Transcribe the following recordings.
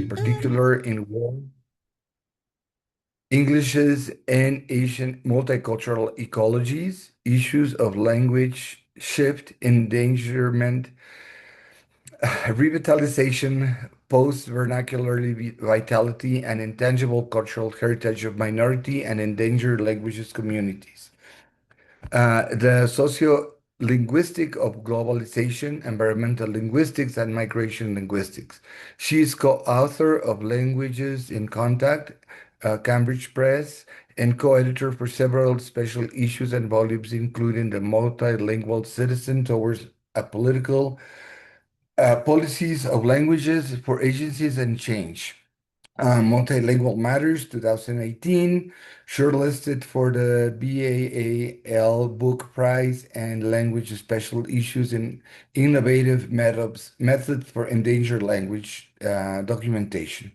particular in world Englishes and Asian multicultural ecologies, issues of language shift, endangerment, revitalization, post-vernacular vitality, and intangible cultural heritage of minority and endangered languages communities. The socio-linguistic of globalization, environmental linguistics, and migration linguistics. She is co-author of Languages in Contact, Cambridge Press, and co-editor for several special issues and volumes, including The Multilingual Citizen Towards a Political Policies of Languages for Agencies and Change. Multilingual Matters 2018, shortlisted for the BAAL Book Prize and Language Special Issues in Innovative Methods for Endangered Language Documentation.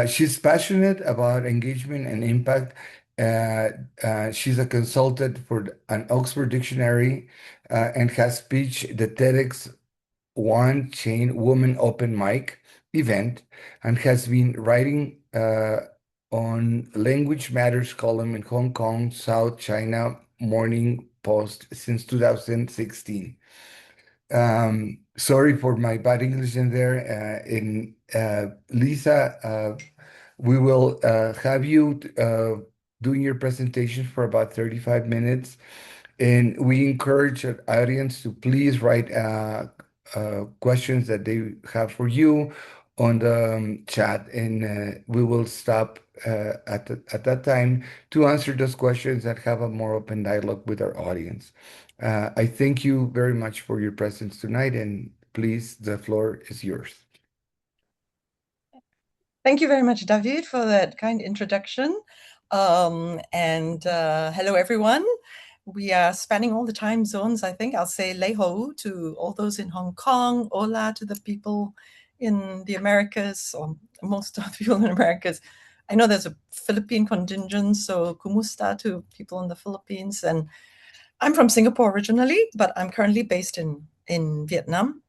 She's passionate about engagement and impact. She's a consultant for an Oxford Dictionary and has pitched the TEDx One Chain Woman Open Mic event and has been writing on Language Matters column in Hong Kong, South China Morning Post since 2016. Sorry for my bad English in there. Lisa, we will have you doing your presentation for about 35 minutes. And we encourage our audience to please write questions that they have for you on the chat, and we will stop at that time to answer those questions and have a more open dialogue with our audience. I thank you very much for your presence tonight, and please, the floor is yours. Thank you very much, David, for that kind introduction. Hello, everyone. We are spanning all the time zones, I think. I'll say lei ho to all those in Hong Kong, hola to the people in the Americas, or most of the people in the Americas. I know there's a Philippine contingent, so kumusta to people in the Philippines. And I'm from Singapore originally, but I'm currently based in Vietnam,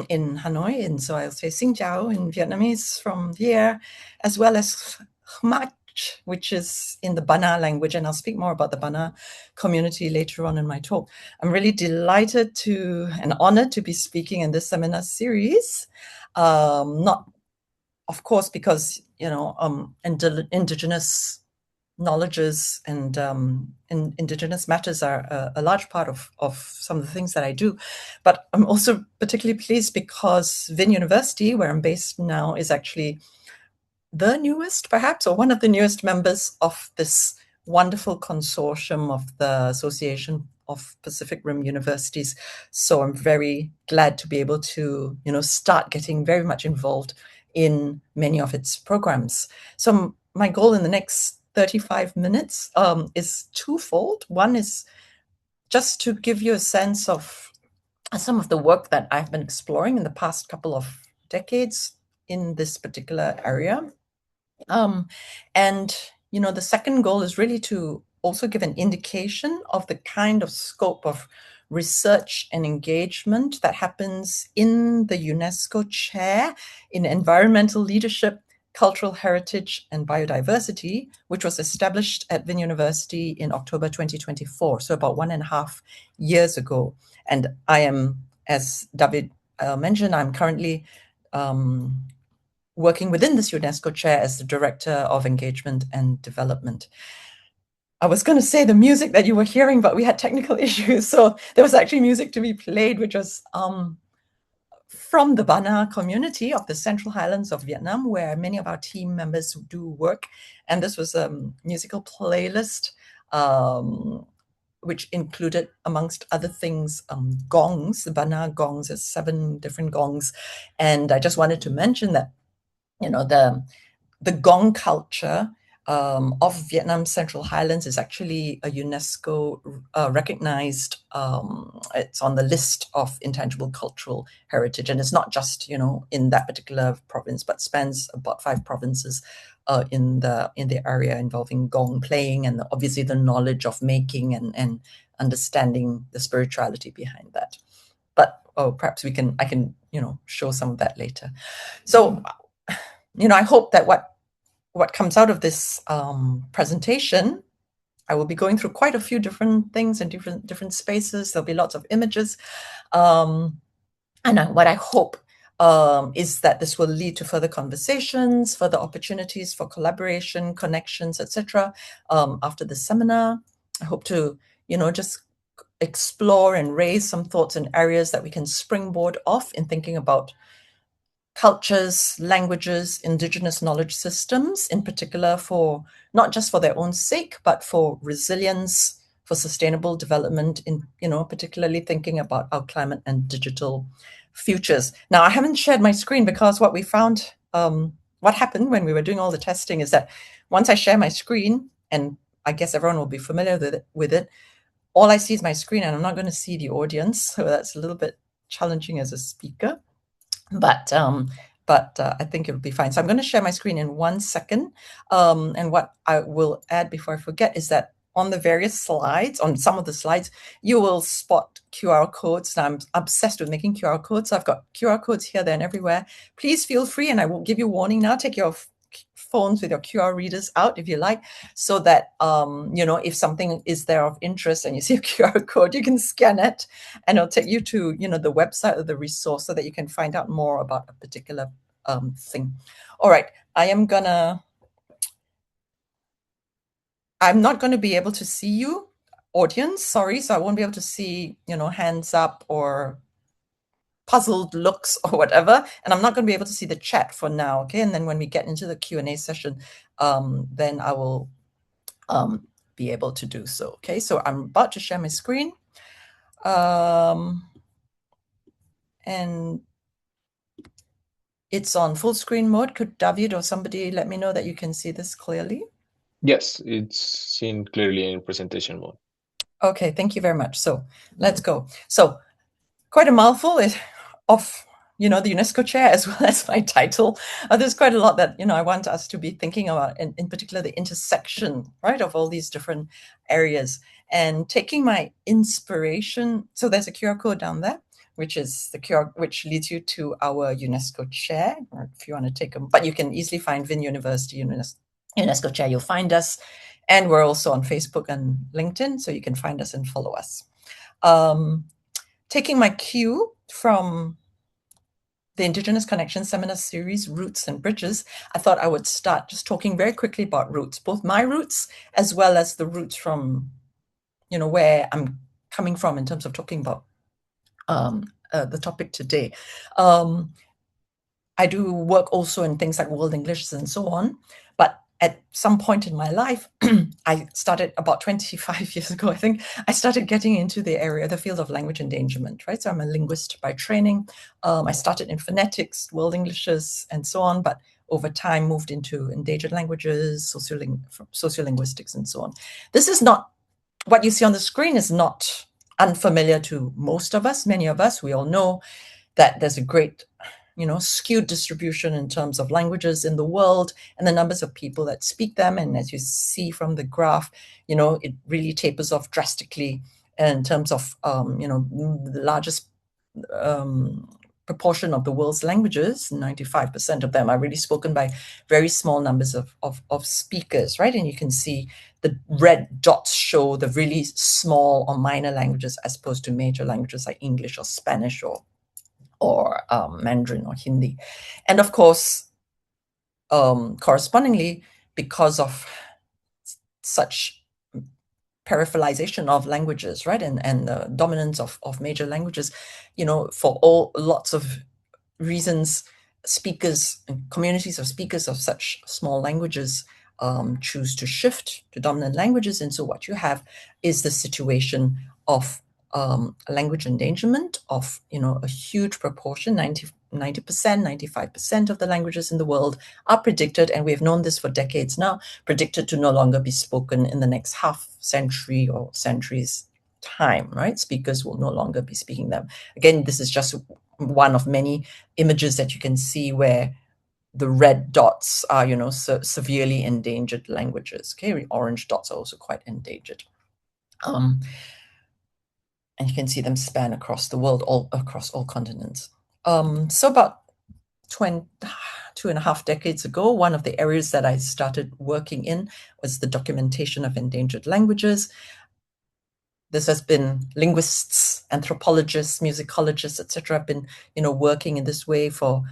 in Hanoi. And so I'll say Xin Jiao in Vietnamese from here, as well as Khmach, which is in the Bana language, and I'll speak more about the Bana community later on in my talk. I'm really delighted and honored to be speaking in this seminar series. Not, of course, because, Indigenous knowledges and Indigenous matters are a large part of some of the things that I do. But I'm also particularly pleased because Vin University, where I'm based now, is actually the newest, perhaps, or one of the newest members of this wonderful consortium of the Association of Pacific Rim Universities. So I'm very glad to be able to, start getting very much involved in many of its programs. So my goal in the next 35 minutes is twofold. One is just to give you a sense of some of the work that I've been exploring in the past couple of decades in this particular area. The second goal is really to also give an indication of the kind of scope of research and engagement that happens in the UNESCO Chair in Environmental Leadership, Cultural Heritage and Biodiversity, which was established at Vin University in October 2024, so about 1.5 years ago. And I am, as David mentioned, I'm currently working within this UNESCO Chair as the Director of Engagement and Development. I was going to say the music that you were hearing, but we had technical issues. So there was actually music to be played, which was from the Bana community of the Central Highlands of Vietnam, where many of our team members do work. And this was a musical playlist, which included, amongst other things, gongs. The Bana gongs, there's 7 different gongs. And I just wanted to mention that, the gong culture of Vietnam's Central Highlands is actually a UNESCO recognized, it's on the list of intangible cultural heritage. And it's not just, in that particular province, but spans about 5 provinces in the area, involving gong playing and obviously the knowledge of making and understanding the spirituality behind that. But perhaps I can show some of that later. So I hope that what comes out of this presentation, I will be going through quite a few different things in different spaces. There'll be lots of images. And what I hope is that this will lead to further conversations, further opportunities for collaboration, connections, etc. After the seminar. I hope to, just explore and raise some thoughts and areas that we can springboard off in thinking about cultures, languages, indigenous knowledge systems, in particular for not just for their own sake, but for resilience, for sustainable development, in particularly thinking about our climate and digital futures. Now, I haven't shared my screen because what we found, what happened when we were doing all the testing is that once I share my screen, and I guess everyone will be familiar with it, all I see is my screen and I'm not going to see the audience. So that's a little bit challenging as a speaker. But I think it'll be fine. So I'm going to share my screen in 1 second. And what I will add before I forget is that on the various slides, on some of the slides, you will spot QR codes. And I'm obsessed with making QR codes. So I've got QR codes here, there, and everywhere. Please feel free, and I will give you warning now. Take your phones with your QR readers out if you like, so that if something is there of interest and you see a QR code, you can scan it and it'll take you to the website or the resource so that you can find out more about a particular thing. All right, I'm not going to be able to see you, audience, sorry, so I won't be able to see hands up or puzzled looks or whatever, and I'm not going to be able to see the chat for now, okay? And then when we get into the Q&A session, then I will be able to do so, okay? So I'm about to share my screen, and it's on full screen mode. Could David or somebody let me know that you can see this clearly? Yes, it's seen clearly in presentation mode. Okay, thank you very much. So let's go. So quite a mouthful of the UNESCO Chair, as well as my title. There's quite a lot that I want us to be thinking about, in particular the intersection, right, of all these different areas. And taking my inspiration, so there's a QR code down there, which is the QR, which leads you to our UNESCO Chair, or if you want to take them, but you can easily find Vin University UNESCO Chair. You'll find us, and we're also on Facebook and LinkedIn, so you can find us and follow us. Taking my cue from the Indigenous Connection Seminar Series, Roots and Bridges, I thought I would start just talking very quickly about roots, both my roots as well as the roots from, where I'm coming from in terms of talking about the topic today. I do work also in things like world English and so on, but at some point in my life, I started about 25 years ago, I think, I started getting into the field of language endangerment, right? So I'm a linguist by training. I started in phonetics, world Englishes, and so on, but over time moved into endangered languages, sociolinguistics, and so on. This is not, what you see on the screen is not unfamiliar to most of us. Many of us, we all know that there's a great skewed distribution in terms of languages in the world and the numbers of people that speak them. And as you see from the graph, it really tapers off drastically in terms of, the largest proportion of the world's languages, 95% of them are really spoken by very small numbers of speakers, right? And you can see the red dots show the really small or minor languages as opposed to major languages like English or Spanish or Mandarin or Hindi. And of course, correspondingly, because of such peripheralization of languages, right, and the dominance of major languages, for lots of reasons, speakers and communities of speakers of such small languages choose to shift to dominant languages. And so what you have is the situation of language endangerment of, a huge proportion, 90%, 95% of the languages in the world are predicted, and we've known this for decades now, predicted to no longer be spoken in the next half century or centuries time, right? Speakers will no longer be speaking them. Again, this is just one of many images that you can see where the red dots are, severely endangered languages. Okay, orange dots are also quite endangered. And you can see them span across the world, across all continents. So about 2.5 decades ago, one of the areas that I started working in was the documentation of endangered languages. This has been linguists, anthropologists, musicologists, etc. have been, working in this way for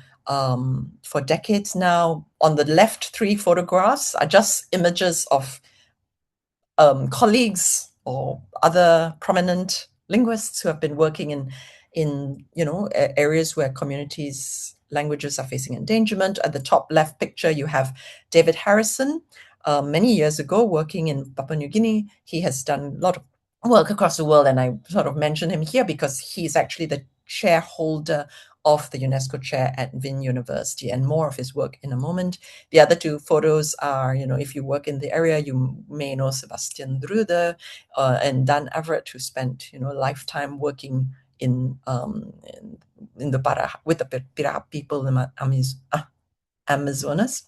decades now. On the left, 3 photographs are just images of colleagues or other prominent linguists who have been working in areas where communities' languages are facing endangerment. At the top left picture, you have David Harrison. Many years ago, working in Papua New Guinea, he has done a lot of work across the world, and I sort of mention him here because he's actually the shareholder of the UNESCO Chair at Wien University, and more of his work in a moment. The other 2 photos are, if you work in the area, you may know Sebastian Drude and Dan Everett, who spent, a lifetime working in the Para with the Pira people in Amazonas.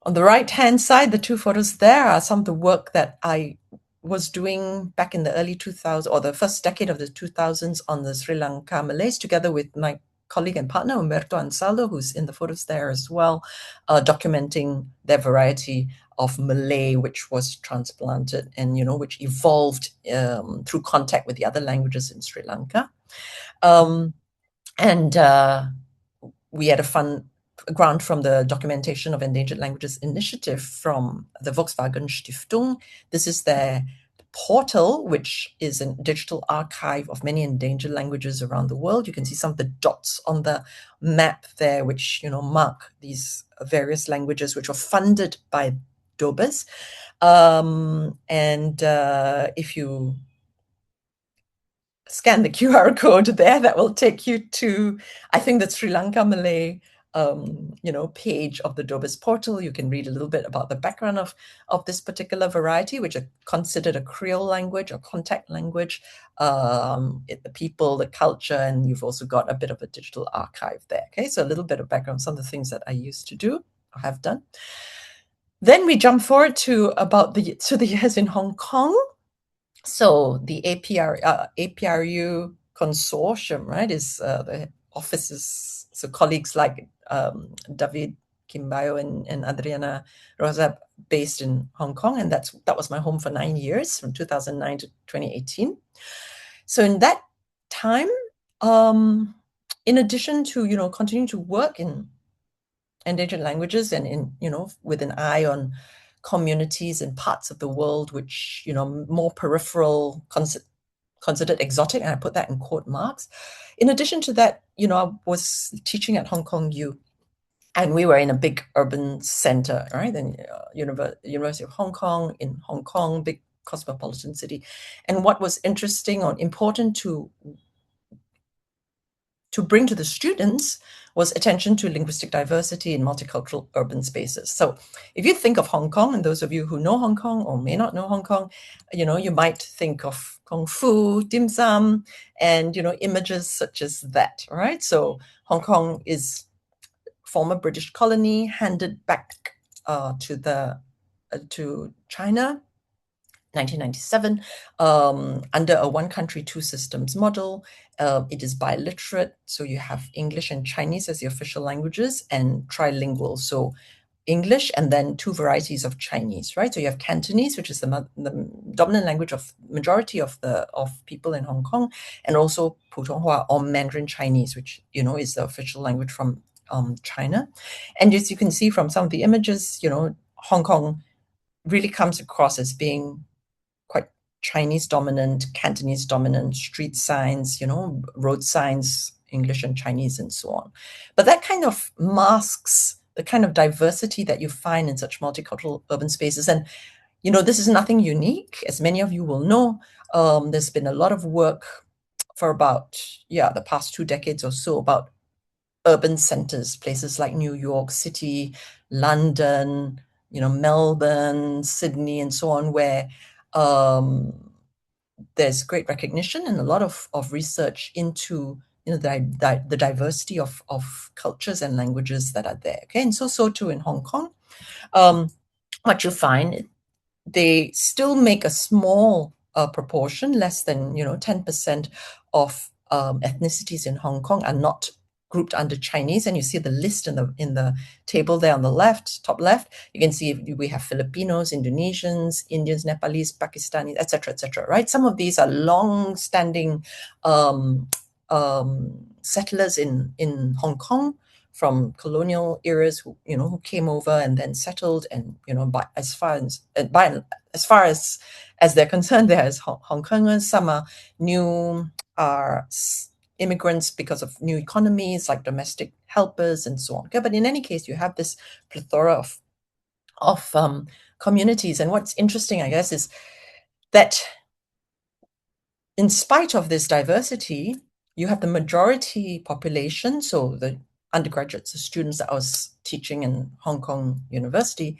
On the right-hand side, the 2 photos there are some of the work that I was doing back in the early 2000s, or the first decade of the 2000s, on the Sri Lanka Malays, together with my colleague and partner, Umberto Ansaldo, who's in the photos there as well, documenting their variety of Malay, which was transplanted and, which evolved through contact with the other languages in Sri Lanka. We had a grant from the Documentation of Endangered Languages Initiative from the Volkswagen Stiftung. This is their portal, which is a digital archive of many endangered languages around the world. You can see some of the dots on the map there, which, mark these various languages, which were funded by DOBIS. If you scan the QR code there, that will take you to, I think, the Sri Lanka Malay page of the DOBIS portal. You can read a little bit about the background of this particular variety, which are considered a Creole language or contact language, the people, the culture, and you've also got a bit of a digital archive there. Okay, so a little bit of background, some of the things that I used to do or have done. Then we jump forward to about the years in Hong Kong. So the APRU consortium, right, is the offices, so colleagues like David Kimbayo and Adriana Rosa, based in Hong Kong, and that was my home for 9 years, from 2009 to 2018. So in that time, in addition to continuing to work in endangered languages and with an eye on communities in parts of the world which more peripheral, considered exotic, and I put that in quote marks. In addition to that, I was teaching at Hong Kong U, and we were in a big urban center, right? And University of Hong Kong in Hong Kong, big cosmopolitan city. And what was interesting or important to bring to the students was attention to linguistic diversity in multicultural urban spaces. So if you think of Hong Kong, and those of you who know Hong Kong or may not know Hong Kong, you might think of Kung Fu, dim sum, and, images such as that, right? So Hong Kong is former British colony, handed back to China, 1997, under a one country, two systems model. It is biliterate, so you have English and Chinese as the official languages, and trilingual, so English and then 2 varieties of Chinese, right? So you have Cantonese, which is the dominant language of majority of people in Hong Kong, and also Putonghua or Mandarin Chinese, which is the official language from China. And as you can see from some of the images, Hong Kong really comes across as being quite Chinese dominant, Cantonese dominant, street signs, road signs, English and Chinese and so on. But that kind of masks the kind of diversity that you find in such multicultural urban spaces. And, this is nothing unique. As many of you will know, there's been a lot of work for about, the past 2 decades or so, about urban centers, places like New York City, London, Melbourne, Sydney, and so on, where there's great recognition and a lot of research into the diversity of cultures and languages that are there. Okay, and so too in Hong Kong. What you find, they still make a small proportion, less than 10% of ethnicities in Hong Kong are not grouped under Chinese, and you see the list in the table there on the left, top left. You can see we have Filipinos, Indonesians, Indians, Nepalese, Pakistanis, etc., right? Some of these are long-standing settlers in Hong Kong from colonial eras who came over and then settled, and as far as they're concerned, they're as Hong Kongers. Some are new immigrants because of new economies, like domestic helpers and so on. Okay, but in any case, you have this plethora of communities, and what's interesting, I guess, is that in spite of this diversity, you have the majority population, so the undergraduates, the students that I was teaching in Hong Kong University,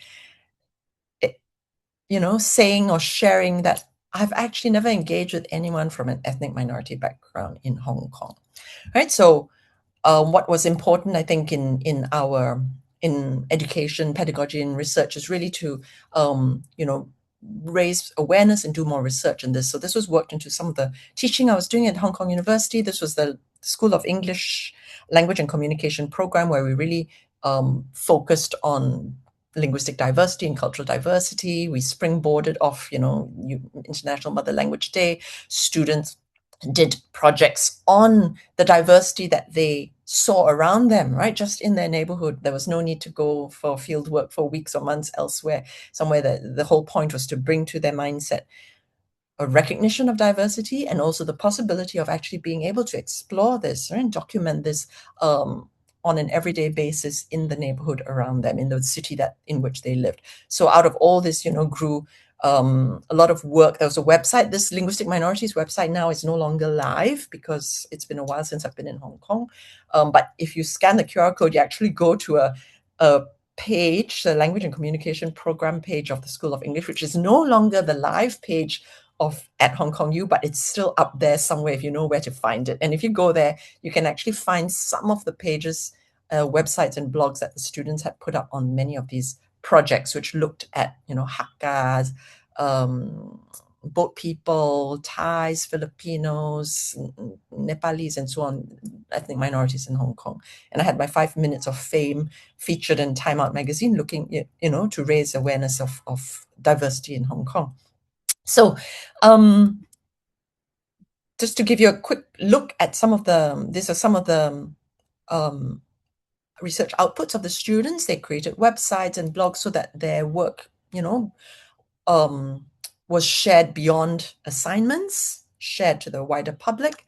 saying or sharing that I've actually never engaged with anyone from an ethnic minority background in Hong Kong, right? So what was important, I think, in education, pedagogy, and research is really to, raise awareness and do more research in this. So this was worked into some of the teaching I was doing at Hong Kong University. This was the School of English Language and Communication program, where we really focused on linguistic diversity and cultural diversity. We springboarded off, International Mother Language Day. Students did projects on the diversity that they saw around them, right? Just in their neighborhood. There was no need to go for field work for weeks or months elsewhere, somewhere that the whole point was to bring to their mindset a recognition of diversity, and also the possibility of actually being able to explore this, right, and document this on an everyday basis in the neighborhood around them, in the city in which they lived. So out of all this, grew a lot of work. There was a website. This linguistic minorities website now is no longer live because it's been a while since I've been in Hong Kong. But if you scan the QR code, you actually go to a page, the Language and Communication Program page of the School of English, which is no longer the live page at Hong Kong U, but it's still up there somewhere if you know where to find it. And if you go there, you can actually find some of the pages, websites and blogs that the students had put up on many of these projects, which looked at, Hakkas, boat people, Thais, Filipinos, Nepalese, and so on, ethnic minorities in Hong Kong. And I had my 5 minutes of fame featured in Time Out magazine, looking, to raise awareness of diversity in Hong Kong. So just to give you a quick look at these are some of the research outputs of the students. They created websites and blogs so that their work, was shared beyond assignments, shared to the wider public,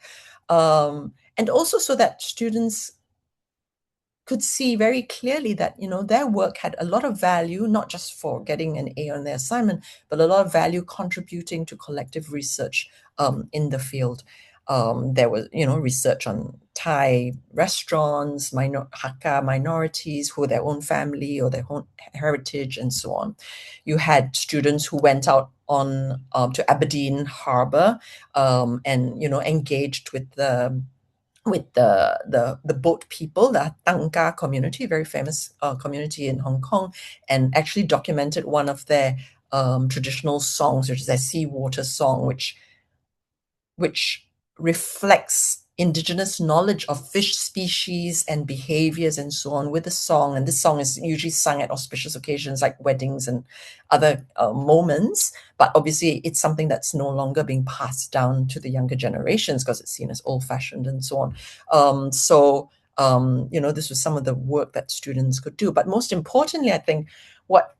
and also so that students could see very clearly that, their work had a lot of value, not just for getting an A on their assignment, but a lot of value contributing to collective research in the field. There was, research on Thai restaurants, Hakka minorities, who their own family or their own heritage, and so on. You had students who went out on to Aberdeen Harbour and engaged with the boat people, the Tangka community, very famous community in Hong Kong, and actually documented one of their traditional songs, which is their seawater song, which reflects indigenous knowledge of fish species and behaviors and so on with the song. And this song is usually sung at auspicious occasions like weddings and other moments. But obviously, it's something that's no longer being passed down to the younger generations because it's seen as old-fashioned and so on. This was some of the work that students could do. But most importantly, I think what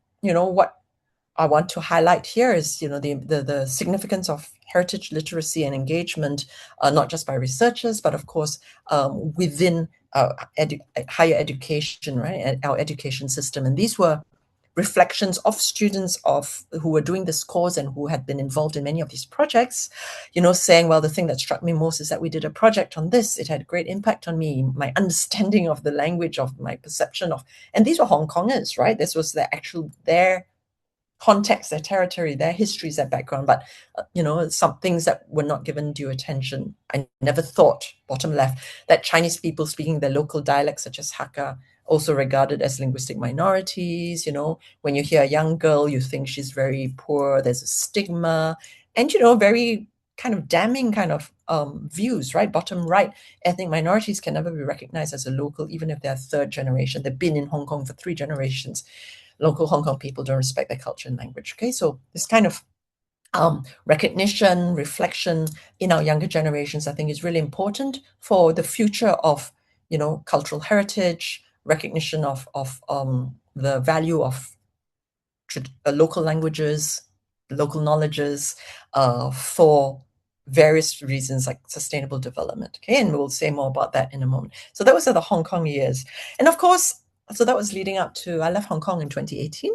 I want to highlight here is, the significance of heritage literacy and engagement, not just by researchers, but of course within higher education, right, our education system. And these were reflections of students who were doing this course and who had been involved in many of these projects, saying, well, the thing that struck me most is that we did a project on this. It had a great impact on me, my understanding of the language, of my perception of, and these were Hong Kongers, right? This was their context, their territory, their histories, their background, but some things that were not given due attention. I never thought, bottom left, that Chinese people speaking their local dialects, such as Hakka, also regarded as linguistic minorities. When you hear a young girl, you think she's very poor, there's a stigma, and very kind of damning kind of views, right? Bottom right, ethnic minorities can never be recognized as a local, even if they're third generation. They've been in Hong Kong for 3 generations. Local Hong Kong people don't respect their culture and language. Okay, so this kind of recognition, reflection in our younger generations, I think, is really important for the future of cultural heritage, recognition of the value of local languages, local knowledges, for various reasons like sustainable development. Okay, and we'll say more about that in a moment. So those are the Hong Kong years, and of course. So that was leading up to, I left Hong Kong in 2018.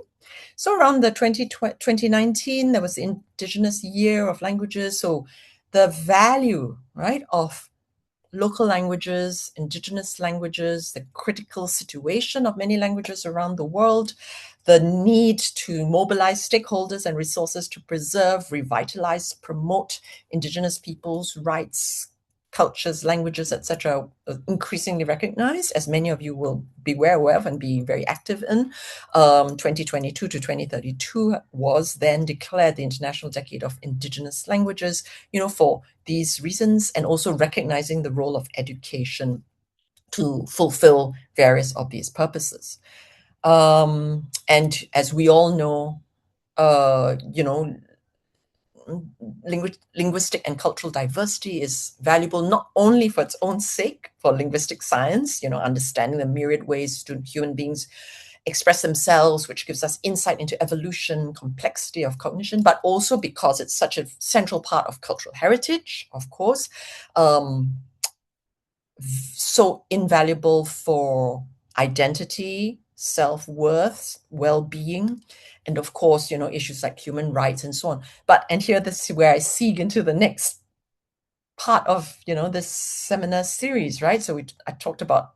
So around the 2019, there was the Indigenous Year of Languages. So the value, right, of local languages, indigenous languages, the critical situation of many languages around the world, the need to mobilize stakeholders and resources to preserve, revitalize, promote indigenous peoples' rights, cultures, languages, etc., increasingly recognized, as many of you will be aware of and be very active in. 2022 to 2032 was then declared the International Decade of Indigenous Languages, for these reasons, and also recognizing the role of education to fulfill various of these purposes. And as we all know, linguistic and cultural diversity is valuable not only for its own sake, for linguistic science, understanding the myriad ways to human beings express themselves, which gives us insight into evolution, complexity of cognition, but also because it's such a central part of cultural heritage, of course, so invaluable for identity, self-worth, well-being, and of course, issues like human rights and so on. And here, this is where I segue into the next part of, this seminar series, right? So I talked about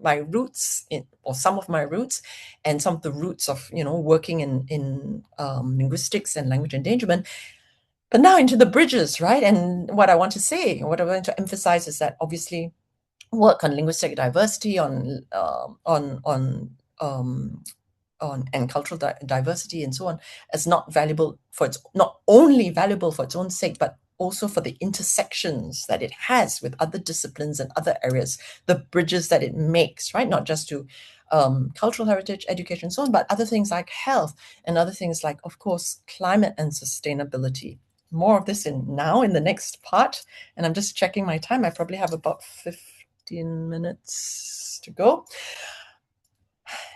my roots, or some of my roots, and some of the roots of, working in linguistics and language endangerment. But now into the bridges, right? And what I want to say, what I want to emphasize is that obviously work on linguistic diversity, on and cultural diversity and so on, is not only valuable for its own sake, but also for the intersections that it has with other disciplines and other areas, the bridges that it makes, right? Not just to cultural heritage, education, and so on, but other things like health and other things like, of course, climate and sustainability. More of this in the next part. And I'm just checking my time. I probably have about 15 minutes to go.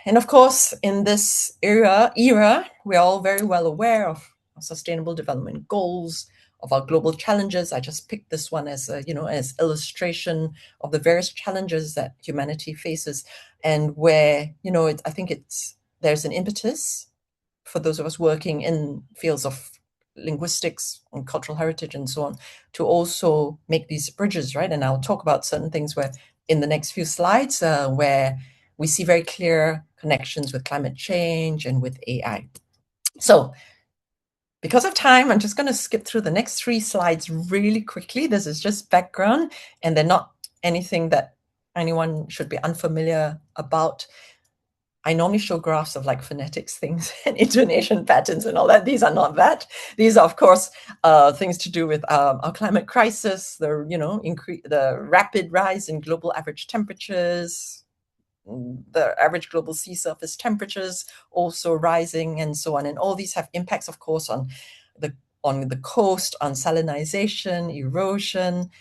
And of course, in this era, we're all very well aware of sustainable development goals, of our global challenges. I just picked this one as as illustration of the various challenges that humanity faces, and where I think there's an impetus for those of us working in fields of linguistics and cultural heritage and so on to also make these bridges, right? And I'll talk about certain things where in the next few slides where we see very clear connections with climate change and with AI. So because of time, I'm just going to skip through the next 3 slides really quickly. This is just background, and they're not anything that anyone should be unfamiliar about. I normally show graphs of like phonetics things and intonation patterns and all that. These are not that. These are, of course, things to do with our climate crisis, the rapid rise in global average temperatures, the average global sea surface temperatures also rising, and so on. And all these have impacts, of course, on the coast, on salinization, erosion,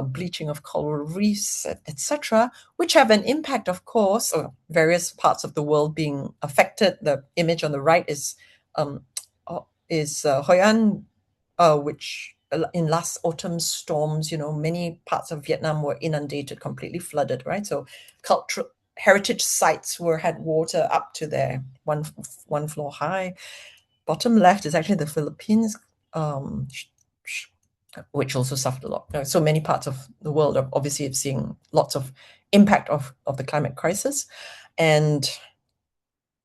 bleaching of coral reefs, etc., which have an impact, of course, on various parts of the world being affected. The image on the right is Hoi An, which in last autumn's storms, many parts of Vietnam were inundated, completely flooded, right? So heritage sites had water up to their one floor high. Bottom left is actually the Philippines, which also suffered a lot. So many parts of the world are obviously seeing lots of impact of the climate crisis, and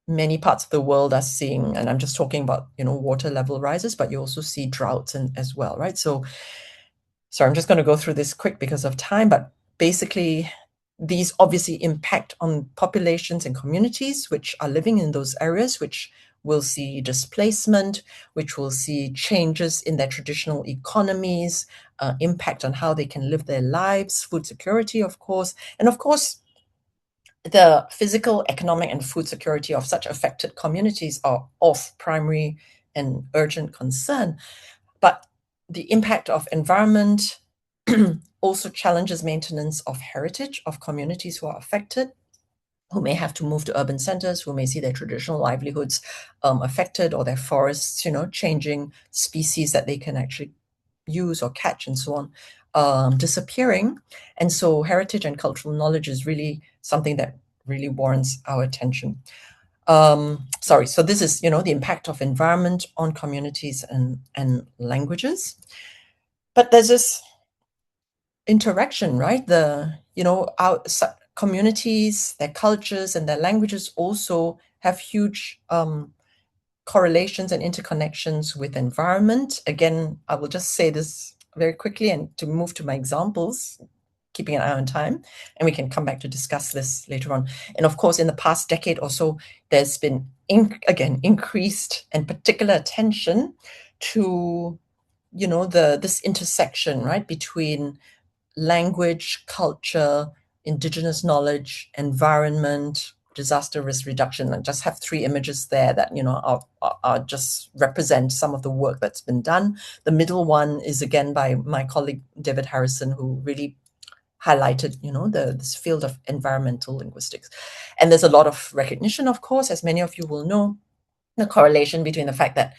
many parts of the world are seeing, and I'm just talking about, water level rises, but you also see droughts as well, right? So I'm just going to go through this quick because of time, but basically these obviously impact on populations and communities which are living in those areas, which will see displacement, which will see changes in their traditional economies, impact on how they can live their lives, food security, of course, and of course, the physical, economic, and food security of such affected communities are of primary and urgent concern. But the impact of environment also challenges maintenance of heritage of communities who are affected, who may have to move to urban centers, who may see their traditional livelihoods affected, or their forests, changing species that they can actually use or catch and so on, disappearing. And so heritage and cultural knowledge is really something that really warrants our attention. So this is, the impact of environment on communities and languages. But there's this interaction, right? Our communities, their cultures, and their languages also have huge correlations and interconnections with environment. Again, I will just say this very quickly and to move to my examples, keeping an eye on time, and we can come back to discuss this later on. And of course, in the past decade or so, there's been, increased and particular attention to, this intersection, right, between language, culture, indigenous knowledge, environment, disaster risk reduction. I just have 3 images there that, are just represent some of the work that's been done. The middle one is again by my colleague, David Harrison, who really highlighted, this field of environmental linguistics. And there's a lot of recognition, of course, as many of you will know, the correlation between the fact that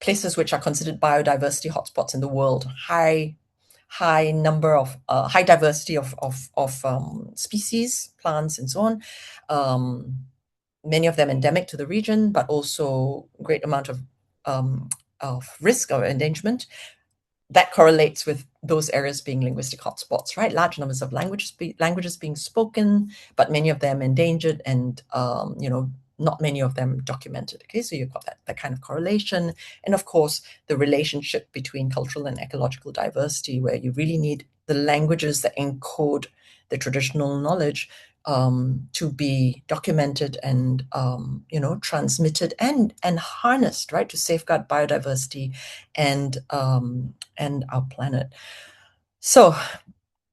places which are considered biodiversity hotspots in the world, high number of high diversity of species, plants, and so on. Many of them endemic to the region, but also great amount of risk or endangerment. That correlates with those areas being linguistic hotspots, right? Large numbers of languages being spoken, but many of them endangered, and not many of them documented. Okay, so you've got that kind of correlation, and of course the relationship between cultural and ecological diversity, where you really need the languages that encode the traditional knowledge to be documented and transmitted and harnessed, right, to safeguard biodiversity and our planet. So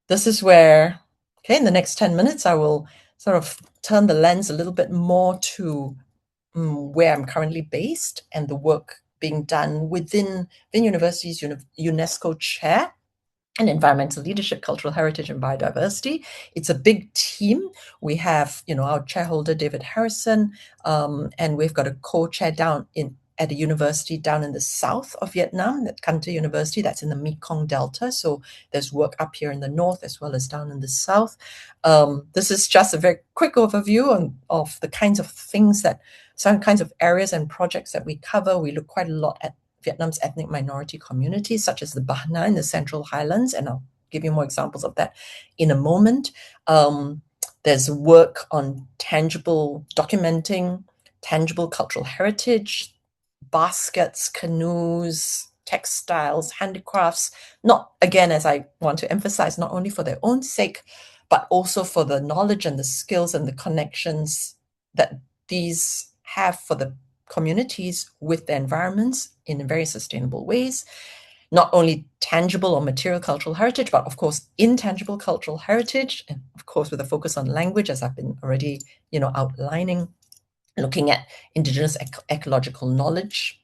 this is where, in the next 10 minutes, I will sort of turn the lens a little bit more to where I'm currently based and the work being done within University's UNESCO Chair and Environmental Leadership, Cultural Heritage, and Biodiversity. It's a big team. We have, our chairholder, David Harrison, and we've got a co-chair down at a university down in the south of Vietnam, at Can Tho University, that's in the Mekong Delta. So there's work up here in the north as well as down in the south. This is just a very quick overview of the kinds of things some kinds of areas and projects that we cover. We look quite a lot at Vietnam's ethnic minority communities, such as the Ba Na in the Central Highlands, and I'll give you more examples of that in a moment. There's work on documenting tangible cultural heritage, baskets, canoes, textiles, handicrafts, not, again, as I want to emphasize, not only for their own sake, but also for the knowledge and the skills and the connections that these have for the communities with their environments in very sustainable ways. Not only tangible or material cultural heritage, but of course intangible cultural heritage, and of course with a focus on language, as I've been already outlining, looking at indigenous ecological knowledge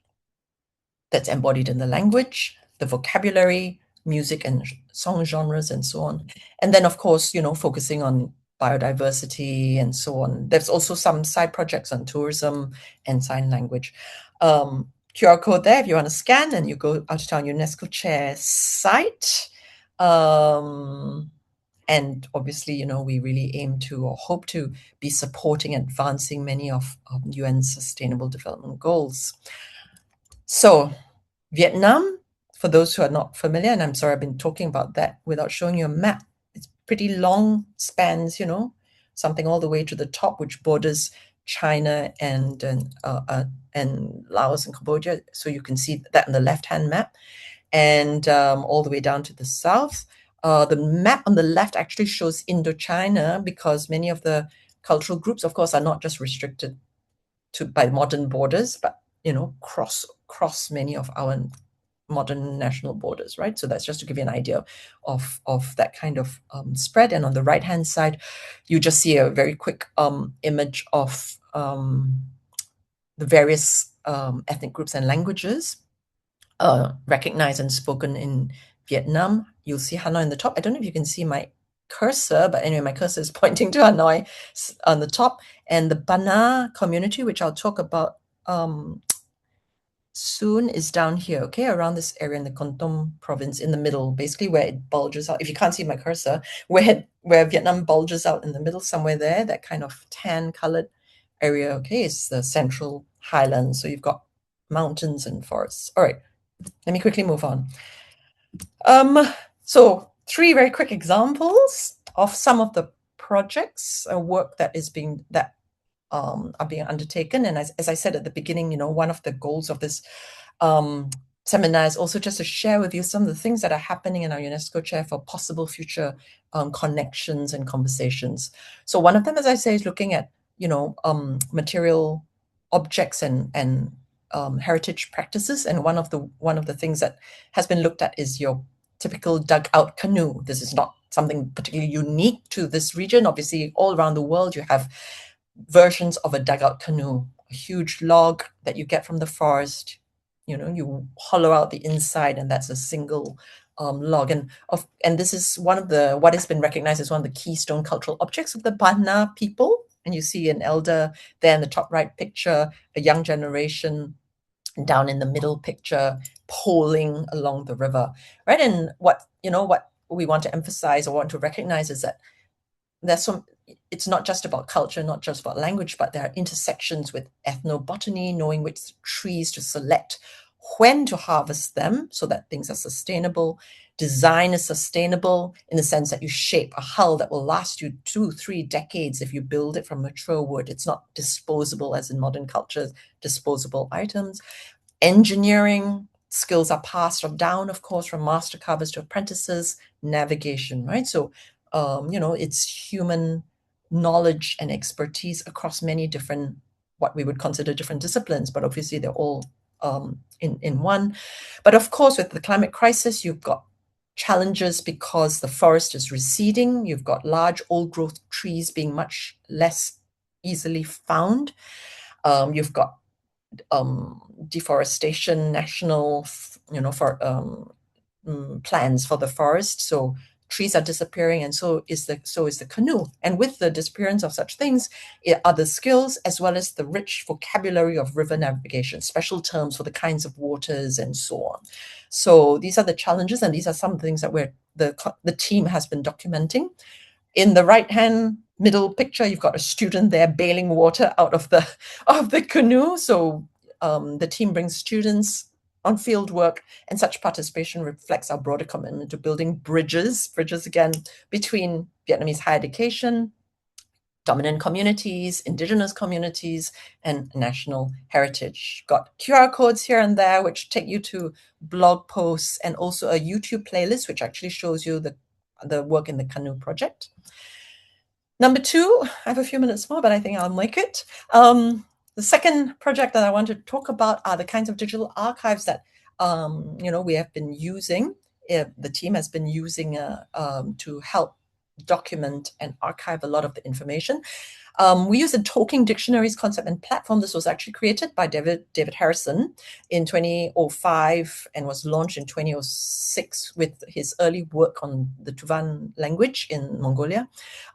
that's embodied in the language, the vocabulary, music and song genres, and so on. And then, of course, focusing on biodiversity and so on. There's also some side projects on tourism and sign language. QR code there if you want to scan, and you go out to our UNESCO Chair site. And obviously, you know, we really aim to or hope to be supporting and advancing many of UN's Sustainable Development Goals. So Vietnam, for those who are not familiar, and I'm sorry I've been talking about that without showing you a map, it's pretty long spans, you know, something all the way to the top, which borders China and Laos and Cambodia. So you can see that in the left-hand map, and all the way down to the south. The map on the left actually shows Indochina, because many of the cultural groups, of course, are not just restricted to by modern borders, but you know, cross many of our modern national borders, right? So that's just to give you an idea of that kind of spread. And on the right-hand side, you just see a very quick image of the various ethnic groups and languages recognized and spoken in Vietnam. You'll see Hanoi on the top. I don't know if you can see my cursor, but anyway, my cursor is pointing to Hanoi on the top. And the Bana community, which I'll talk about soon, is down here, okay, around this area in the Kon Tum province, in the middle, basically where it bulges out. If you can't see my cursor, where Vietnam bulges out in the middle, somewhere there, that kind of tan-colored area, okay, is the central highlands. So you've got mountains and forests. All right, let me quickly move on. So 3 very quick examples of some of the projects or work that is being are being undertaken. And as I said at the beginning, you know, one of the goals of this seminar is also just to share with you some of the things that are happening in our UNESCO Chair for possible future connections and conversations. So one of them, as I say, is looking at, you know, material objects and heritage practices. And one of the things that has been looked at is your typical dugout canoe. This is not something particularly unique to this region. Obviously, all around the world, you have versions of a dugout canoe, a huge log that you get from the forest. You know, you hollow out the inside, and that's a single log. And this is one of the what has been recognized as one of the keystone cultural objects of the Bana people. And you see an elder there in the top right picture, a young generation down in the middle picture, poling along the river, right? And what we want to emphasize or want to recognize is that it's not just about culture, not just about language, but there are intersections with ethnobotany, knowing which trees to select, when to harvest them so that things are sustainable. Design is sustainable in the sense that you shape a hull that will last you 2-3 decades if you build it from mature wood. It's not disposable as in modern culture, disposable items. Engineering skills are passed down, of course, from master carvers to apprentices. Navigation, right? So, it's human knowledge and expertise across many different, what we would consider different disciplines, but obviously they're all in one. But of course, with the climate crisis, you've got challenges because the forest is receding. You've got large old growth trees being much less easily found. You've got deforestation, national, for plans for the forest. So trees are disappearing, and so is the canoe. And with the disappearance of such things are the skills as well as the rich vocabulary of river navigation, special terms for the kinds of waters and so on. So these are the challenges, and these are some things that the team has been documenting. In the right-hand middle picture, you've got a student there bailing water out of the canoe. So the team brings students on field work, and such participation reflects our broader commitment to building bridges again, between Vietnamese higher education, dominant communities, indigenous communities, and national heritage. Got QR codes here and there, which take you to blog posts, and also a YouTube playlist, which actually shows you the work in the canoe project. Number 2, I have a few minutes more, but I think I'll make it. The second project that I want to talk about are the kinds of digital archives that we have been using. The team has been using to help document and archive a lot of the information. We use the Talking Dictionaries concept and platform. This was actually created by David Harrison in 2005 and was launched in 2006 with his early work on the Tuvan language in Mongolia.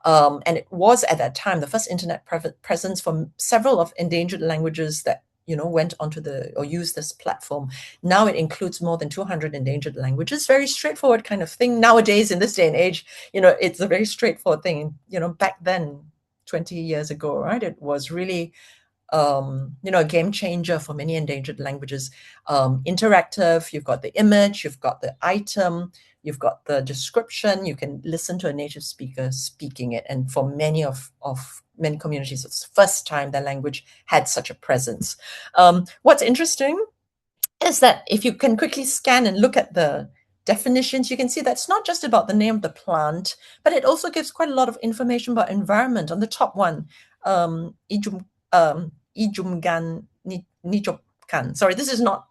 And it was at that time the first internet presence for several of endangered languages that went onto or used this platform. Now it includes more than 200 endangered languages. Very straightforward kind of thing. Nowadays, in this day and age, it's a very straightforward thing. Back then, 20 years ago, right, it was really a game changer for many endangered languages. Interactive, you've got the image, you've got the item, you've got the description, you can listen to a native speaker speaking it. And for many many communities, it's the first time their language had such a presence. What's interesting is that if you can quickly scan and look at the definitions, you can see that's not just about the name of the plant, but it also gives quite a lot of information about environment. On the top one, Ijumgan Nijopkan. Sorry, this is not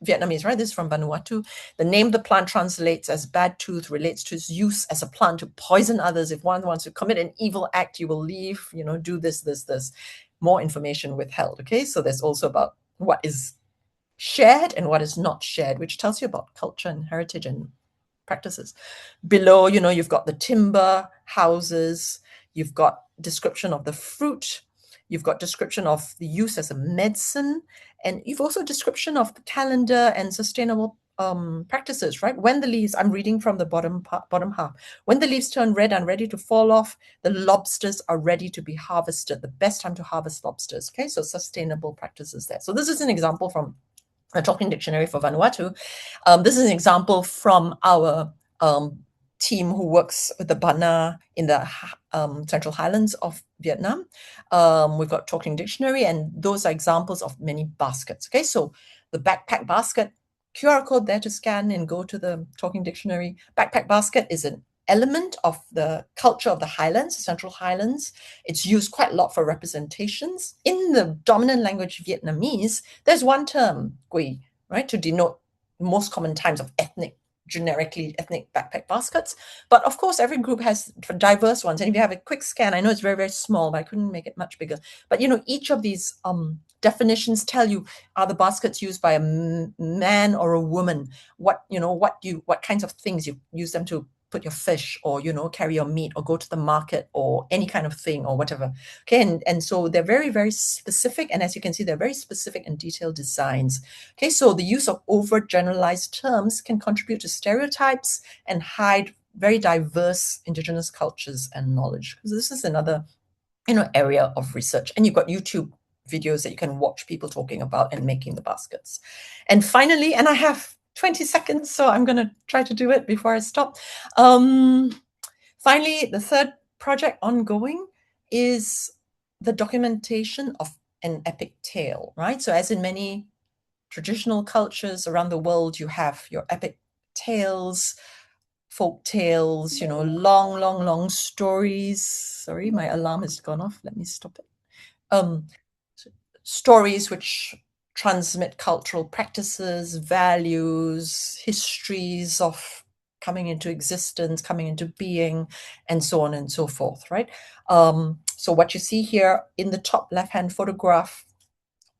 Vietnamese, right? This is from Vanuatu. The name of the plant translates as bad tooth, relates to its use as a plant to poison others. If one wants to commit an evil act, you will leave, do this. More information withheld, okay? So there's also about what is shared and what is not shared, which tells you about culture and heritage and practices. Below, you've got the timber, houses, you've got description of the fruit, you've got description of the use as a medicine, and you've also description of the calendar and sustainable practices, right? When the leaves, I'm reading from the bottom half, when the leaves turn red and ready to fall off, the lobsters are ready to be harvested. The best time to harvest lobsters, okay? So sustainable practices there. So this is an example from a talking dictionary for Vanuatu. This is an example from our team who works with the Bana in the Central Highlands of Vietnam. We've got talking dictionary, and those are examples of many baskets. Okay, so the backpack basket, QR code there to scan and go to the talking dictionary. Backpack basket is an element of the culture of the Highlands, Central Highlands. It's used quite a lot for representations. In the dominant language Vietnamese, there's one term, Gui, right, to denote most common times of generically ethnic backpack baskets. But of course, every group has diverse ones. And if you have a quick scan, I know it's very, very small, but I couldn't make it much bigger. But, each of these definitions tell you, are the baskets used by a man or a woman? What kinds of things you use them to put your fish, or carry your meat, or go to the market, or any kind of thing, or whatever. Okay, and so they're very, very specific, and as you can see, they're very specific and detailed designs. Okay, so the use of overgeneralized terms can contribute to stereotypes and hide very diverse indigenous cultures and knowledge. So this is another area of research, and you've got YouTube videos that you can watch people talking about and making the baskets. And finally, and I have 20 seconds, so I'm going to try to do it before I stop. Finally, the third project ongoing is the documentation of an epic tale, right? So as in many traditional cultures around the world, you have your epic tales, folk tales, long stories. Sorry, my alarm has gone off. Let me stop it. Stories which transmit cultural practices, values, histories of coming into existence, coming into being, and so on and so forth, right? So what you see here in the top left-hand photograph,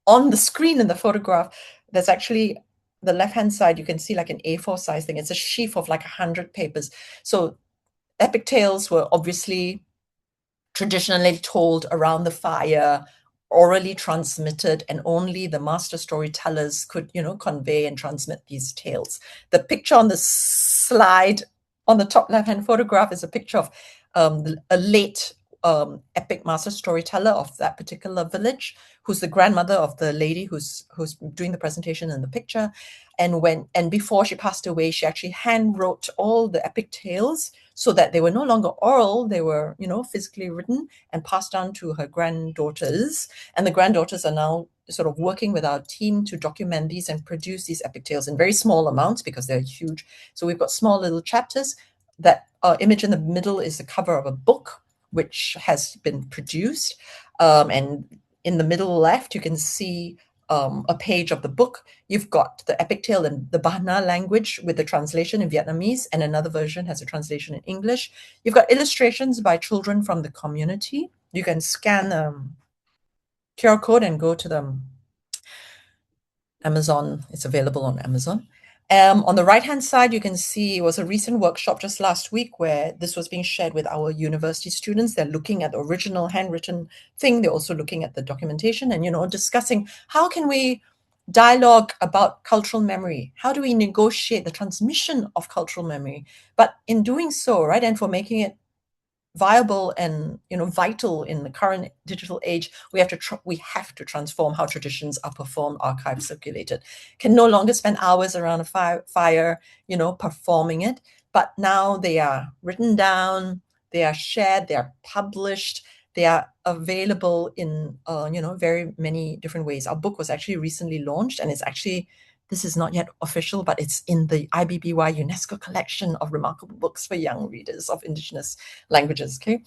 on the screen in the photograph, there's actually the left-hand side, you can see like an A4 size thing. It's a sheaf of like 100 papers. So epic tales were obviously traditionally told around the fire, orally transmitted, and only the master storytellers could, convey and transmit these tales. The picture on the slide on the top left-hand photograph is a picture of a late epic master storyteller of that particular village, who's the grandmother of the lady who's doing the presentation in the picture. And before she passed away, she actually hand wrote all the epic tales so that they were no longer oral, they were, physically written and passed down to her granddaughters. And the granddaughters are now sort of working with our team to document these and produce these epic tales in very small amounts because they're huge. So we've got small little chapters. That image in the middle is the cover of a book which has been produced. And in the middle left, you can see a page of the book. You've got the epic tale in the Bana language with the translation in Vietnamese, and another version has a translation in English. You've got illustrations by children from the community. You can scan QR code and go to the Amazon. It's available on Amazon. On the right-hand side, you can see it was a recent workshop just last week where this was being shared with our university students. They're looking at the original handwritten thing. They're also looking at the documentation and, discussing how can we dialogue about cultural memory? How do we negotiate the transmission of cultural memory? But in doing so, right, and for making it viable and vital in the current digital age, we have to transform how traditions are performed, archived, circulated. Can no longer spend hours around a fire, performing it, but now they are written down, they are shared, they are published, they are available in very many different ways. Our book was actually recently launched, and this is not yet official, but it's in the IBBY UNESCO collection of remarkable books for young readers of Indigenous languages. Okay.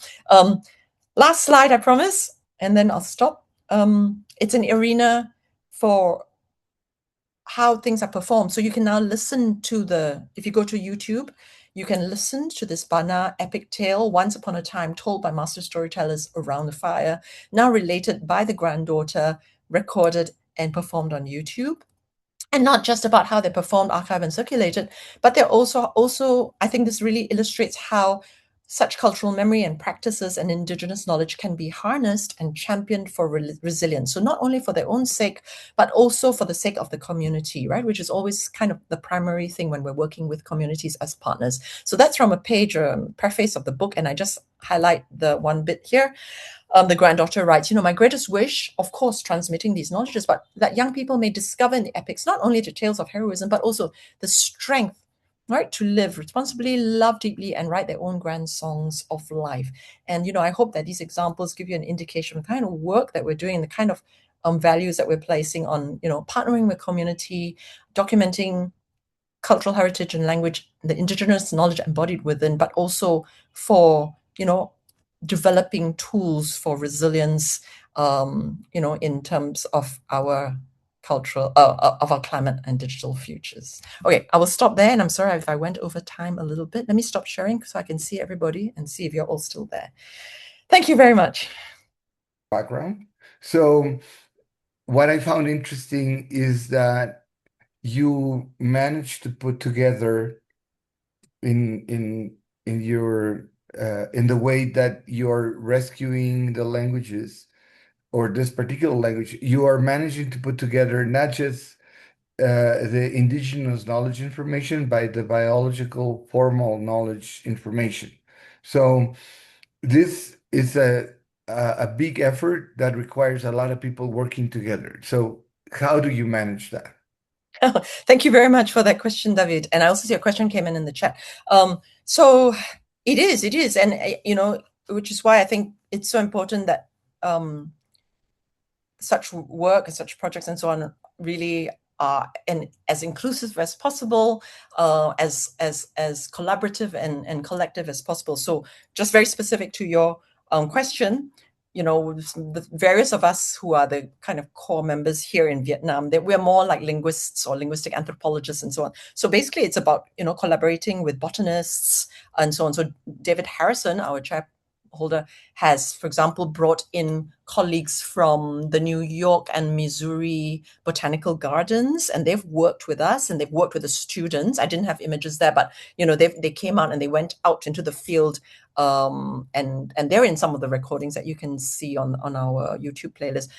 Last slide, I promise, and then I'll stop. It's an arena for how things are performed. So you can now listen to if you go to YouTube, you can listen to this Bana epic tale, once upon a time told by master storytellers around the fire, now related by the granddaughter, recorded and performed on YouTube. And not just about how they performed, archived, and circulated, but they're also, I think this really illustrates how such cultural memory and practices and Indigenous knowledge can be harnessed and championed for resilience. So not only for their own sake, but also for the sake of the community, right? Which is always kind of the primary thing when we're working with communities as partners. So that's from a page, preface of the book, and I just highlight the one bit here. The granddaughter writes, my greatest wish, of course, transmitting these knowledges, but that young people may discover in the epics not only the tales of heroism, but also the strength, right, to live responsibly, love deeply, and write their own grand songs of life. And, I hope that these examples give you an indication of the kind of work that we're doing, the kind of values that we're placing on, partnering with community, documenting cultural heritage and language, the Indigenous knowledge embodied within, but also for, developing tools for resilience, in terms of our cultural, of our climate and digital futures. Okay, I will stop there, and I'm sorry if I went over time a little bit. Let me stop sharing so I can see everybody and see if you're all still there. Thank you very much. Background. So what I found interesting is that you managed to put together in your in the way that you're rescuing the languages or this particular language, you are managing to put together not just the indigenous knowledge information by the biological formal knowledge information. So this is a big effort that requires a lot of people working together. So how do you manage that? Thank you very much for that question, David. And I also see a question came in the chat. So it is. And, which is why I think it's so important that such work and such projects and so on really are and as inclusive as possible, as collaborative and collective as possible. So just very specific to your question, the various of us who are the kind of core members here in Vietnam, that we're more like linguists or linguistic anthropologists and so on. So basically it's about, collaborating with botanists and so on. So David Harrison, our chair holder, has, for example, brought in colleagues from the New York and Missouri botanical gardens, and they've worked with us and they've worked with the students. I didn't have images there, but they came out and they went out into the field, and they're in some of the recordings that you can see on our YouTube playlist.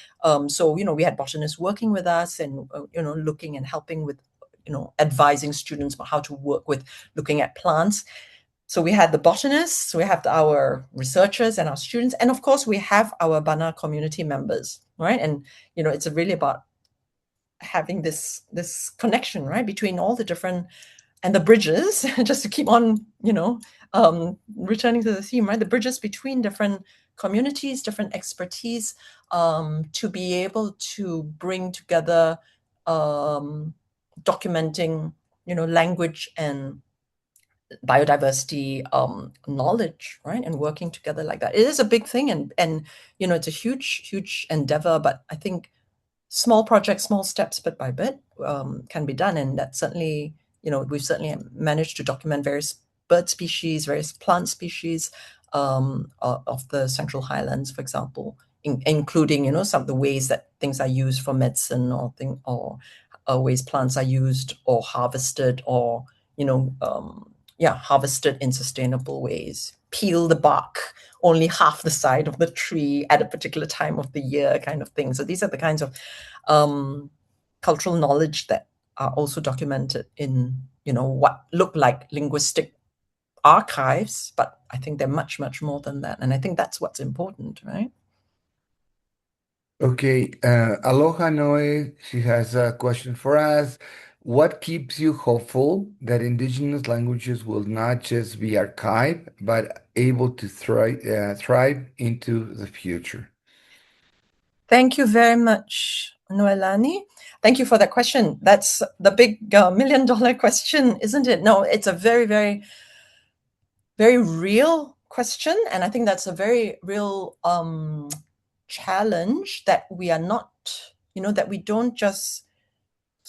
So we had botanists working with us and looking and helping with advising students about how to work with looking at plants. So we had the botanists, we have our researchers and our students, and of course we have our Bana community members, right? And it's really about having this connection, right, between all the different and the bridges, just to keep on returning to the theme, right? The bridges between different communities, different expertise, to be able to bring together documenting language and biodiversity knowledge, right, and working together like that. It is a big thing, and it's a huge endeavor, but I think small projects, small steps, bit by bit, can be done. And that certainly, we've certainly managed to document various bird species, various plant species of the Central Highlands, for example, including some of the ways that things are used for medicine or ways plants are used or harvested, or harvested in sustainable ways. Peel the bark only half the side of the tree at a particular time of the year, kind of thing. So these are the kinds of cultural knowledge that are also documented in what look like linguistic archives, but I think they're much, much more than that. And I think that's what's important, right? Okay, Aloha Noe, she has a question for us. What keeps you hopeful that indigenous languages will not just be archived, but able to thrive into the future? Thank you very much, Noelani. Thank you for that question. That's the big $1 million question, isn't it? No, it's a very, very, very real question. And I think that's a very real challenge, that we are not, that we don't just,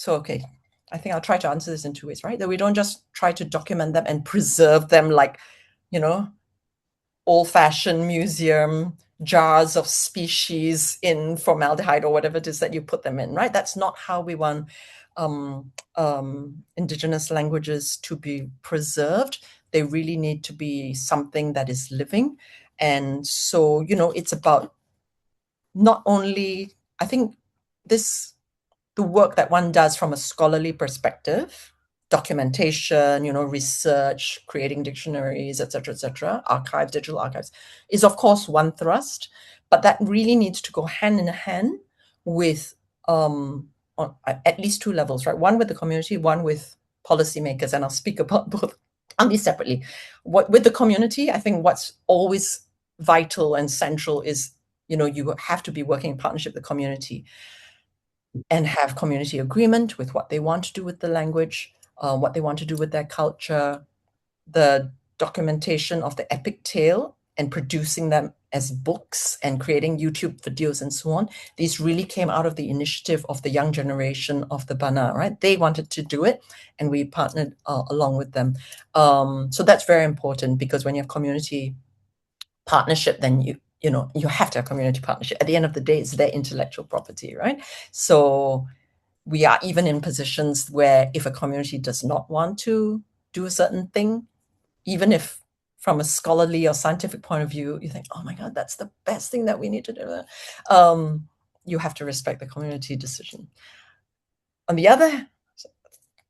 okay, I think I'll try to answer this in 2 ways, right? That we don't just try to document them and preserve them like, old-fashioned museum jars of species in formaldehyde or whatever it is that you put them in, right? That's not how we want indigenous languages to be preserved. They really need to be something that is living. And so, it's about not only, I think, the work that one does from a scholarly perspective, documentation, research, creating dictionaries, etc., archives, digital archives, is of course one thrust, but that really needs to go hand in hand with on at least 2 levels, right? One with the community, one with policymakers, and I'll speak about both on these separately. With the community, I think what's always vital and central is, you have to be working in partnership with the community and have community agreement with what they want to do with the language, what they want to do with their culture, the documentation of the epic tale and producing them as books and creating YouTube videos and so on. These really came out of the initiative of the young generation of the Bana, right? They wanted to do it and we partnered along with them. So that's very important, because when you have community partnership, then you have to have community partnership. At the end of the day, it's their intellectual property, right? So we are even in positions where if a community does not want to do a certain thing, even if from a scholarly or scientific point of view, you think, oh my God, that's the best thing that we need to do, you have to respect the community decision. On the other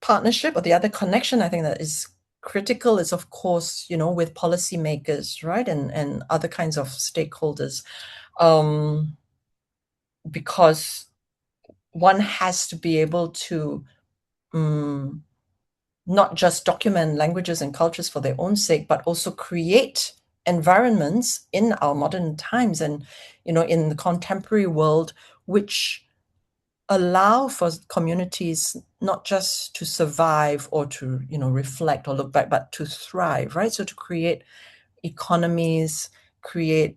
partnership, or the other connection, I think that is critical, is of course, with policymakers, right? And other kinds of stakeholders, because one has to be able to not just document languages and cultures for their own sake, but also create environments in our modern times and, in the contemporary world, which allow for communities not just to survive or to, reflect or look back, but to thrive, right? So to create economies, create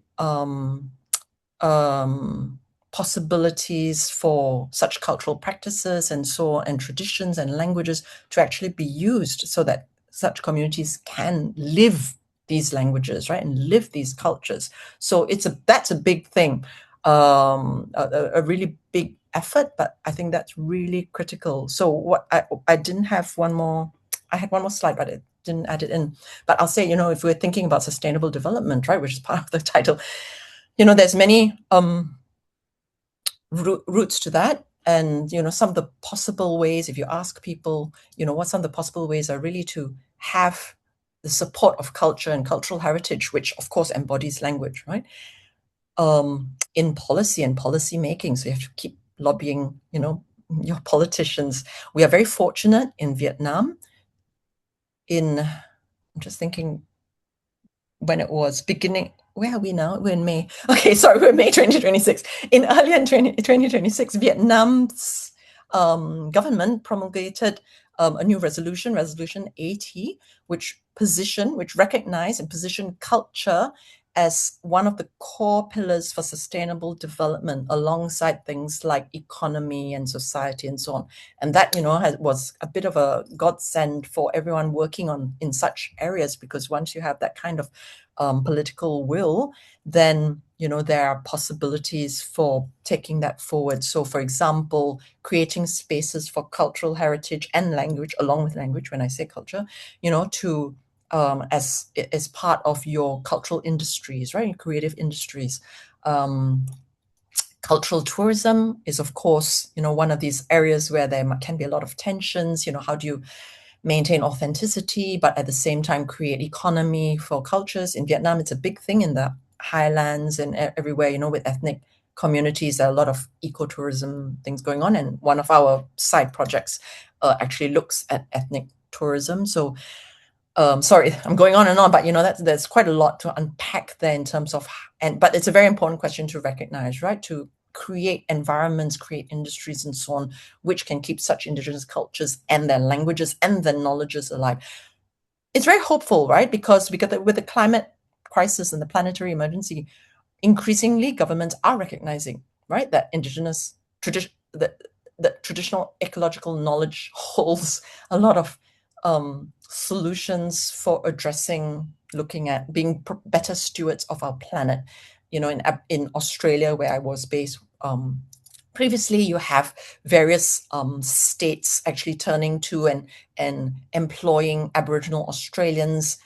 possibilities for such cultural practices and so on, and traditions and languages to actually be used so that such communities can live these languages, right, and live these cultures. So that's a big thing, a really big effort, but I think that's really critical. So what I didn't have one more, I had one more slide, but I didn't add it in. But I'll say, if we're thinking about sustainable development, right, which is part of the title, there's many roots to that. And, some of the possible ways, if you ask people, what some of the possible ways are really to have the support of culture and cultural heritage, which of course embodies language, right? In policy and policy making. So you have to keep lobbying, your politicians. We are very fortunate in Vietnam. I'm just thinking when it was beginning, where are we now? We're in May. Okay, sorry, we're May 2026. Earlier in 2026, Vietnam's government promulgated a new resolution 80, which recognized and positioned culture as one of the core pillars for sustainable development, alongside things like economy and society and so on. And that, was a bit of a godsend for everyone working in such areas, because once you have that kind of political will, then, there are possibilities for taking that forward. So, for example, creating spaces for cultural heritage and language, along with language, when I say culture, to as part of your cultural industries, right? Creative industries. Cultural tourism is, of course, one of these areas where there can be a lot of tensions. How do you maintain authenticity, but at the same time create economy for cultures? In Vietnam, it's a big thing in the highlands and everywhere, with ethnic communities. There are a lot of ecotourism things going on. And one of our side projects actually looks at ethnic tourism. So sorry, I'm going on and on, but there's quite a lot to unpack there in terms of, but it's a very important question to recognize, right? To create environments, create industries and so on, which can keep such indigenous cultures and their languages and their knowledges alive. It's very hopeful, right? Because with the climate crisis and the planetary emergency, increasingly governments are recognizing, right, that indigenous tradition, the traditional ecological knowledge holds a lot of solutions for looking at being better stewards of our planet. In Australia, where I was based previously, you have various states actually turning to and employing Aboriginal Australians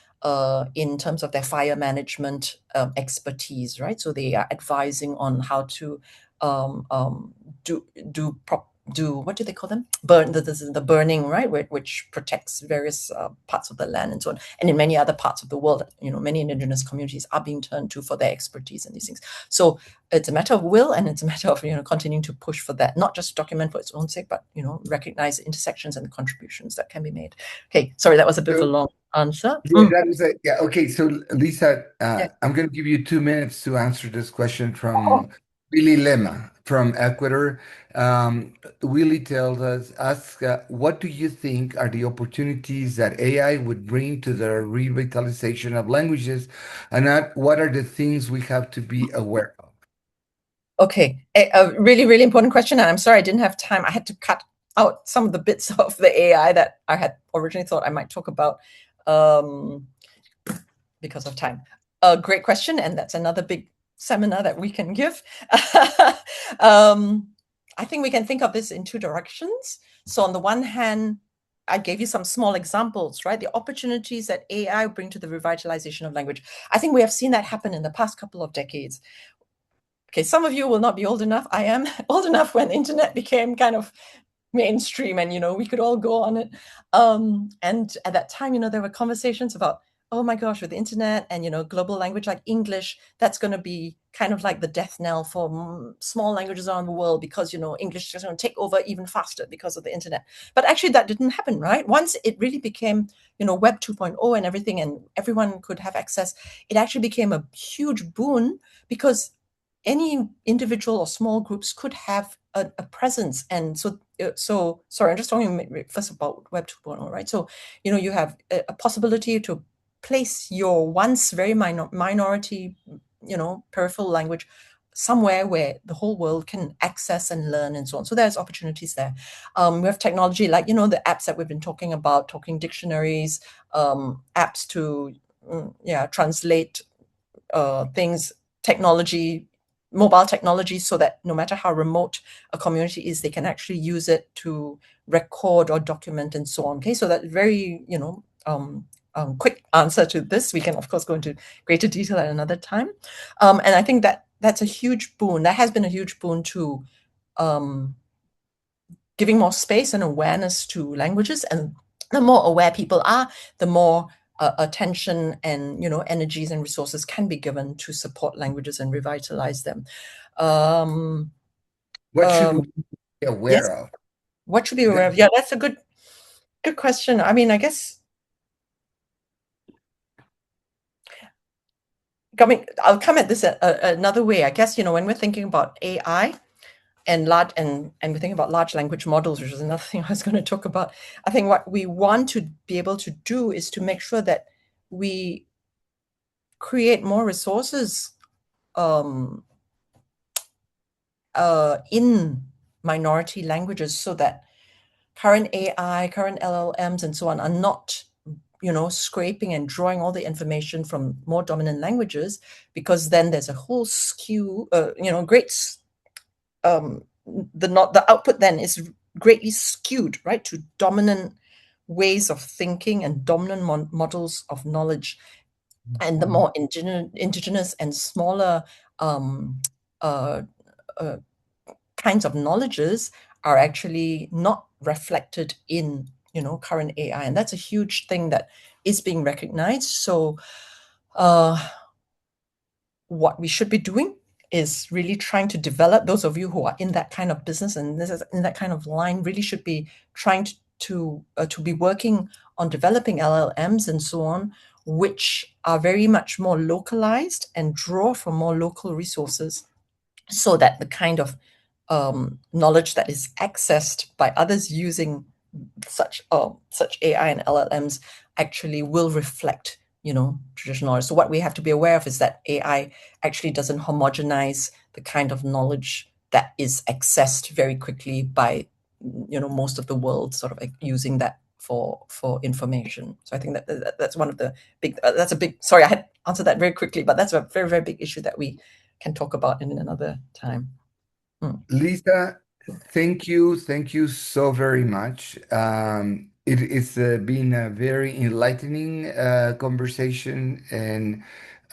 in terms of their fire management expertise, right? So they are advising on how to do what do they call them? Burn the burning, right? Which protects various parts of the land and so on. And in many other parts of the world, many indigenous communities are being turned to for their expertise in these things. So it's a matter of will, and it's a matter of continuing to push for that, not just document for its own sake, but recognize the intersections and the contributions that can be made. Okay, sorry, that was a bit of a long answer. Yeah, that is it. Yeah. Okay. So, Lisa, Yeah. I'm going to give you 2 minutes to answer this question from Willie Lema from Ecuador. Willie tells us, what do you think are the opportunities that AI would bring to the revitalization of languages, and what are the things we have to be aware of? Okay, a really, really important question. And I'm sorry I didn't have time. I had to cut out some of the bits of the AI that I had originally thought I might talk about because of time. A great question. And that's another big seminar that we can give. I think we can think of this in two directions. So on the one hand, I gave you some small examples, right? The opportunities that AI bring to the revitalization of language. I think we have seen that happen in the past couple of decades. Okay, some of you will not be old enough. I am old enough when the internet became kind of mainstream and, we could all go on it. And at that time, there were conversations about, oh my gosh, with the internet and, global language like English, that's going to be kind of like the death knell for small languages around the world because, English is going to take over even faster because of the internet. But actually that didn't happen, right? Once it really became, Web 2.0 and everything, and everyone could have access, it actually became a huge boon because any individual or small groups could have a presence. And so sorry, I'm just talking first about Web 2.0, right? So, you have a possibility to place your once very minority, peripheral language somewhere where the whole world can access and learn and so on. So there's opportunities there. We have technology like, the apps that we've been talking about, talking dictionaries, apps to translate things, technology, mobile technology, so that no matter how remote a community is, they can actually use it to record or document and so on. Okay, so that very, quick answer to this. We can, of course, go into greater detail at another time. And I think that's a huge boon. That has been a huge boon to giving more space and awareness to languages. And the more aware people are, the more attention and energies and resources can be given to support languages and revitalize them. What should we be aware of? What should we be aware of? Yeah, that's a good question. I mean, I guess I'll come at this another way. I guess when we're thinking about AI and we're thinking about large language models, which is another thing I was going to talk about. I think what we want to be able to do is to make sure that we create more resources in minority languages so that current AI, current LLMs, and so on are not scraping and drawing all the information from more dominant languages, because then there's a whole skew, great, the output then is greatly skewed, right, to dominant ways of thinking and dominant models of knowledge. And the more indigenous and smaller um, uh, uh, kinds of knowledges are actually not reflected in current AI, and that's a huge thing that is being recognized. So what we should be doing is really trying to develop, those of you who are in that kind of business and this is in that kind of line, really should be trying to be working on developing LLMs and so on, which are very much more localized and draw from more local resources, so that the kind of knowledge that is accessed by others using such AI and LLMs actually will reflect traditional knowledge. So what we have to be aware of is that AI actually doesn't homogenize the kind of knowledge that is accessed very quickly by most of the world, sort of using that for information. So I think that's one of the big, that's a big, sorry, I had answered that very quickly, but that's a very, very big issue that we can talk about in another time. Lisa, thank you. Thank you so very much. It's been a very enlightening conversation, and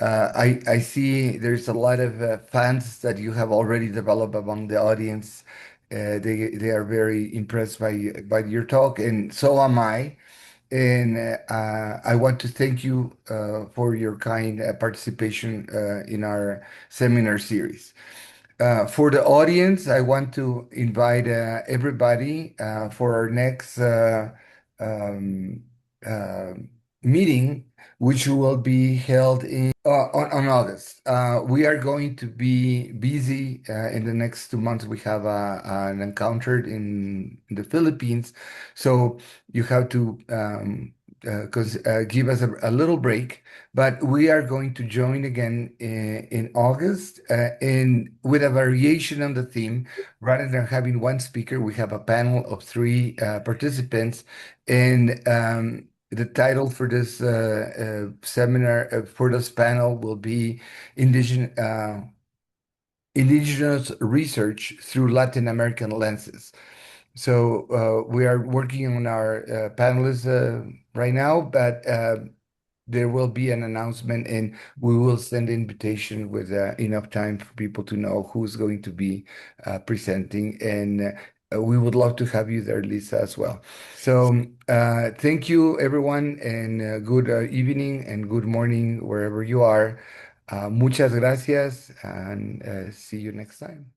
I see there's a lot of fans that you have already developed among the audience. They are very impressed by your talk, and so am I. And I want to thank you for your kind participation in our seminar series. For the audience, I want to invite everybody for our next um, uh, meeting, which will be held on August. We are going to be busy in the next 2 months. We have an encounter in the Philippines, so you have to give us a little break. But we are going to join again in August, and with a variation on the theme. Rather than having one speaker, we have a panel of three participants, and the title for this seminar, for this panel, will be Indigenous Research Through Latin American Lenses. So we are working on our panelists right now, but there will be an announcement, and we will send invitation with enough time for people to know who's going to be presenting. And we would love to have you there, Lisa, as well. So thank you, everyone, and good evening and good morning wherever you are. Muchas gracias, and see you next time.